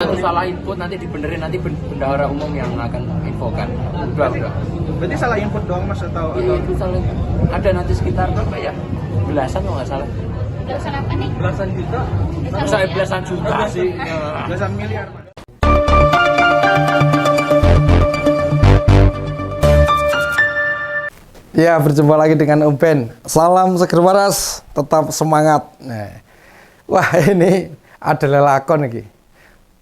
itu salah input, nanti dibenerin, nanti bendahara umum yang akan infokan. Udah. Berarti salah input doang mas atau? Iya, itu salah. Ada nanti sekitar berapa ya? Belasan kalau nggak salah. Belasan apa nih? Belasan juta? Belasan juta sih. Belasan miliar mas. Ya, berjumpa lagi dengan Uben. Salam seger waras, tetap semangat. Nah, wah ini ada lelakon nih.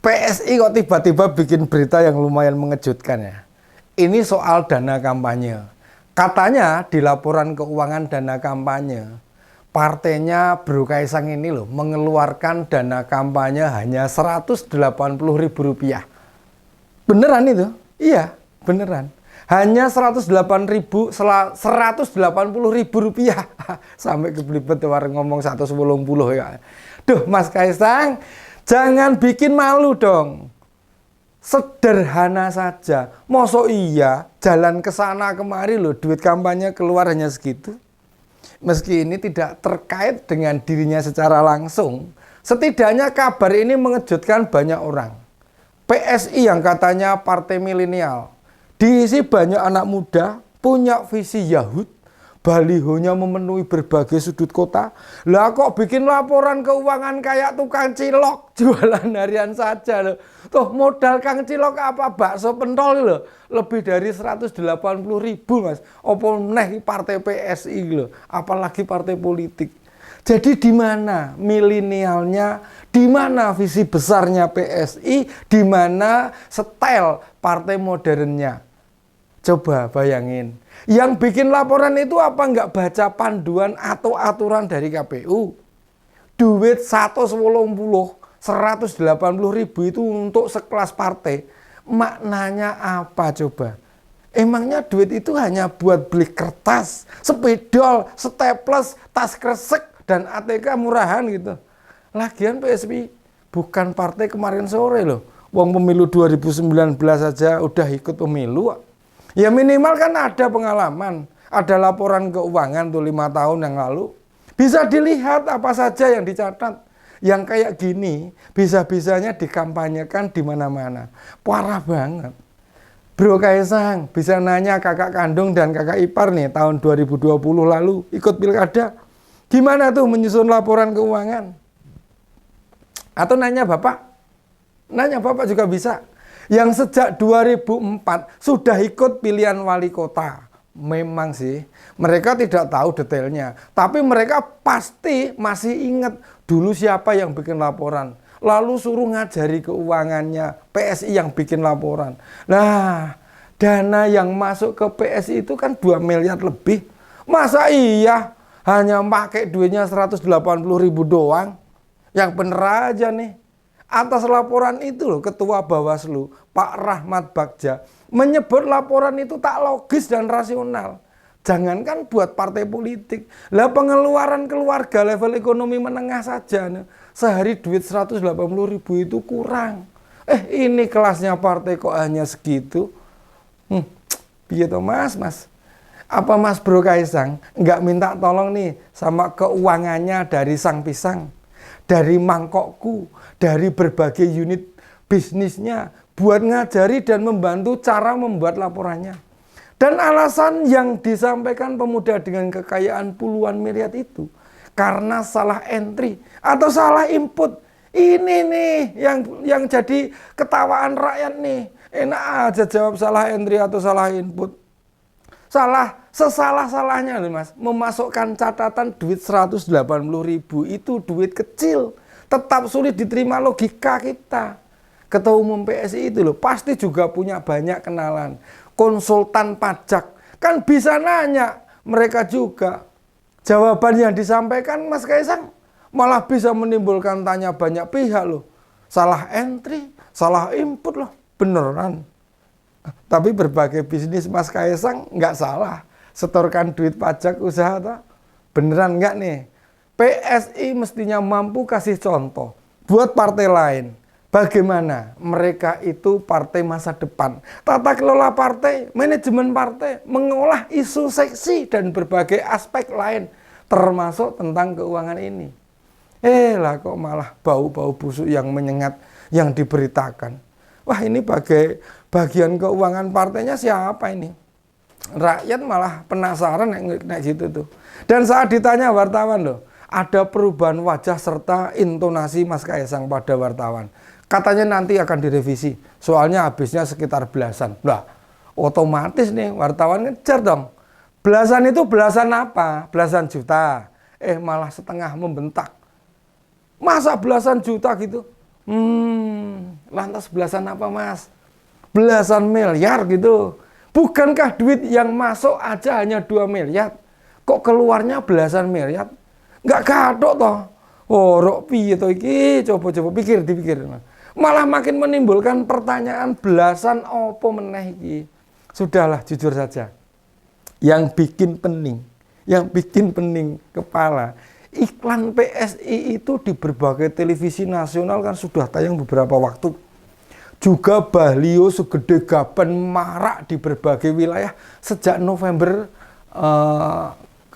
PSI kok tiba-tiba bikin berita yang lumayan mengejutkan ya. Ini soal dana kampanye. Katanya di laporan keuangan dana kampanye, partainya Bro Kaisang ini loh mengeluarkan dana kampanye hanya Rp180.000. Beneran itu? Iya, beneran. Hanya Rp180.000 sampai keblibet orang ngomong 180 ya. Duh Mas Kaisang, jangan bikin malu dong. Sederhana saja. Mosok iya jalan ke sana kemari loh duit kampanye keluar hanya segitu. Meski ini tidak terkait dengan dirinya secara langsung, setidaknya kabar ini mengejutkan banyak orang. PSI yang katanya partai milenial diisi banyak anak muda, punya visi Yahud, balihonya memenuhi berbagai sudut kota. Lah kok bikin laporan keuangan kayak tukang cilok, jualan harian saja loh. Tuh modal kang cilok apa bakso pentol loh, lebih dari 180.000 mas. Apa neh partai PSI loh, apalagi partai politik. Jadi di mana milenialnya, di mana visi besarnya PSI, di mana style partai modernnya. Coba bayangin, yang bikin laporan itu apa nggak baca panduan atau aturan dari KPU? Duit 180.000 itu untuk sekelas partai, maknanya apa coba? Emangnya duit itu hanya buat beli kertas, spidol, staples, tas kresek, dan ATK murahan gitu. Lagian PSI bukan partai kemarin sore loh. Wong pemilu 2019 saja udah ikut pemilu. Ya minimal kan ada pengalaman, ada laporan keuangan tuh 5 tahun yang lalu. Bisa dilihat apa saja yang dicatat. Yang kayak gini bisa-bisanya dikampanyekan di mana-mana. Parah banget. Bro Kaisang bisa nanya kakak kandung dan kakak ipar nih tahun 2020 lalu ikut pilkada. Gimana tuh menyusun laporan keuangan? Atau nanya bapak? Nanya bapak juga bisa. Yang sejak 2004 sudah ikut pilihan wali kota. Memang sih, mereka tidak tahu detailnya. Tapi mereka pasti masih ingat dulu siapa yang bikin laporan. Lalu suruh ngajari keuangannya, PSI yang bikin laporan. Nah, dana yang masuk ke PSI itu kan 2 miliar lebih. Masa iya hanya pakai duitnya 180.000 doang? Yang bener aja nih. Atas laporan itu loh Ketua Bawaslu Pak Rahmat Bagja menyebut laporan itu tak logis dan rasional. Jangankan buat partai politik, lah pengeluaran keluarga level ekonomi menengah saja sehari duit 180.000 itu kurang. Ini kelasnya partai kok hanya segitu. Piye toh mas? Apa Mas Bro Kaisang nggak minta tolong nih sama keuangannya dari Sang Pisang, dari mangkokku, dari berbagai unit bisnisnya buat ngajari dan membantu cara membuat laporannya. Dan alasan yang disampaikan pemuda dengan kekayaan puluhan miliar itu karena salah entry atau salah input. Ini nih yang jadi ketawaan rakyat nih. Enak aja jawab salah entry atau salah input. Sesalah-salahnya loh mas, memasukkan catatan duit 180.000 itu duit kecil, tetap sulit diterima logika kita. Ketua Umum PSI itu loh pasti juga punya banyak kenalan, konsultan pajak, kan bisa nanya mereka juga. Jawaban yang disampaikan Mas Kaisang malah bisa menimbulkan tanya banyak pihak loh. Salah entry, salah input loh, beneran. Tapi berbagai bisnis Mas Kaisang nggak salah. Setorkan duit pajak usaha tak? Beneran nggak nih? PSI mestinya mampu kasih contoh buat partai lain. Bagaimana mereka itu partai masa depan. Tata kelola partai, manajemen partai, mengolah isu seksi dan berbagai aspek lain. Termasuk tentang keuangan ini. Lah kok malah bau-bau busuk yang menyengat yang diberitakan. Wah, ini bagian keuangan partainya siapa ini? Rakyat malah penasaran nek gitu tuh. Dan saat ditanya wartawan loh, ada perubahan wajah serta intonasi Mas Kaisang pada wartawan. Katanya nanti akan direvisi, soalnya habisnya sekitar belasan. Lah, otomatis nih wartawan ngejar dong. Belasan itu belasan apa? Belasan juta. Malah setengah membentak. Masa belasan juta gitu? Lantas belasan apa Mas? Belasan miliar gitu. Bukankah duit yang masuk aja hanya 2 miliar? Kok keluarnya belasan miliar? Nggak gadok toh. Oh, rok piye to iki? Coba dipikir. Malah makin menimbulkan pertanyaan belasan opo meneh iki. Sudahlah, jujur saja. Yang bikin pening kepala, iklan PSI itu di berbagai televisi nasional kan sudah tayang beberapa waktu. Juga baliho segede gaban marak di berbagai wilayah sejak November,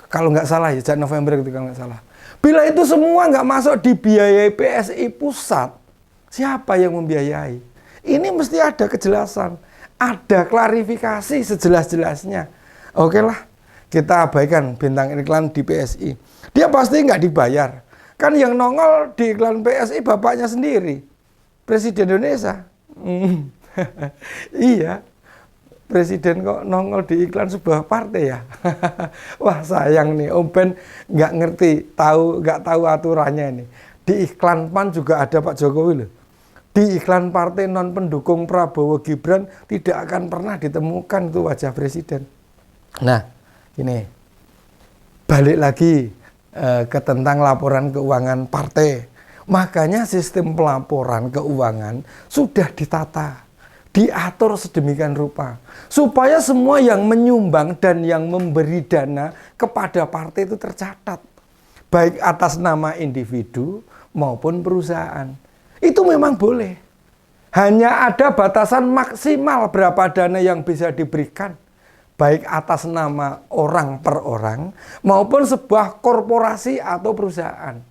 kalau nggak salah ya, sejak November itu kalau nggak salah. Bila itu semua nggak masuk dibiayai PSI pusat, siapa yang membiayai? Ini mesti ada kejelasan, ada klarifikasi sejelas-jelasnya. Oke lah, kita abaikan bintang iklan di PSI. Dia pasti nggak dibayar. Kan yang nongol di iklan PSI bapaknya sendiri, Presiden Indonesia. Iya, Presiden kok nongol di iklan sebuah partai ya. Wah, sayang nih, Om Ben nggak tahu aturannya ini. Di iklan PAN juga ada Pak Jokowi loh. Di iklan partai non pendukung Prabowo Gibran tidak akan pernah ditemukan itu wajah Presiden. Nah, ini balik lagi ke tentang laporan keuangan partai. Makanya sistem pelaporan keuangan sudah ditata, diatur sedemikian rupa, supaya semua yang menyumbang dan yang memberi dana kepada partai itu tercatat, baik atas nama individu maupun perusahaan. Itu memang boleh. Hanya ada batasan maksimal berapa dana yang bisa diberikan, baik atas nama orang per orang maupun sebuah korporasi atau perusahaan.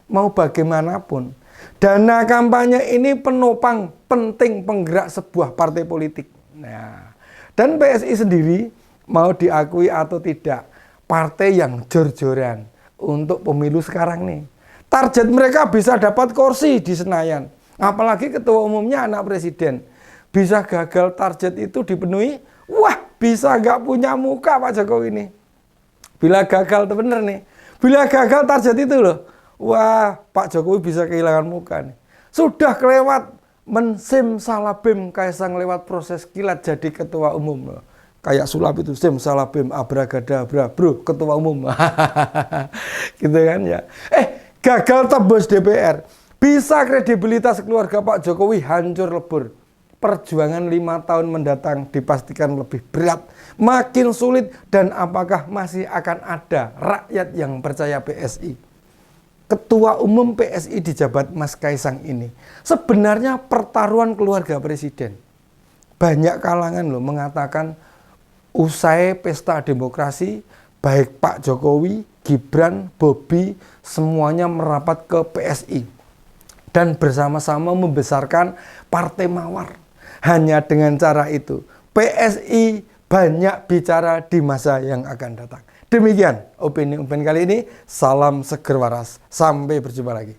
Mau bagaimanapun, dana kampanye ini penopang penting penggerak sebuah partai politik. Nah, dan PSI sendiri mau diakui atau tidak, partai yang jor-joran untuk pemilu sekarang nih. Target mereka bisa dapat kursi di Senayan, apalagi ketua umumnya anak presiden. Bisa gagal target itu dipenuhi, wah bisa gak punya muka Pak Jokowi ini. Bila gagal itu bener nih, bila gagal target itu loh, wah Pak Jokowi bisa kehilangan muka nih. Sudah kelewat mensim salabim Kaisang lewat proses kilat jadi ketua umum. Kayak sulap itu, sim salabim abragadabra bro ketua umum. Gitu kan ya. Gagal tembus DPR. Bisa kredibilitas keluarga Pak Jokowi hancur lebur. Perjuangan 5 tahun mendatang dipastikan lebih berat, makin sulit, dan apakah masih akan ada rakyat yang percaya PSI? Ketua umum PSI dijabat Mas Kaisang ini sebenarnya pertaruhan keluarga presiden. Banyak kalangan loh mengatakan usai pesta demokrasi, baik Pak Jokowi, Gibran, Bobi, semuanya merapat ke PSI dan bersama-sama membesarkan Partai Mawar. Hanya dengan cara itu, PSI banyak bicara di masa yang akan datang. Demikian opini kali ini. Salam seger waras. Sampai berjumpa lagi.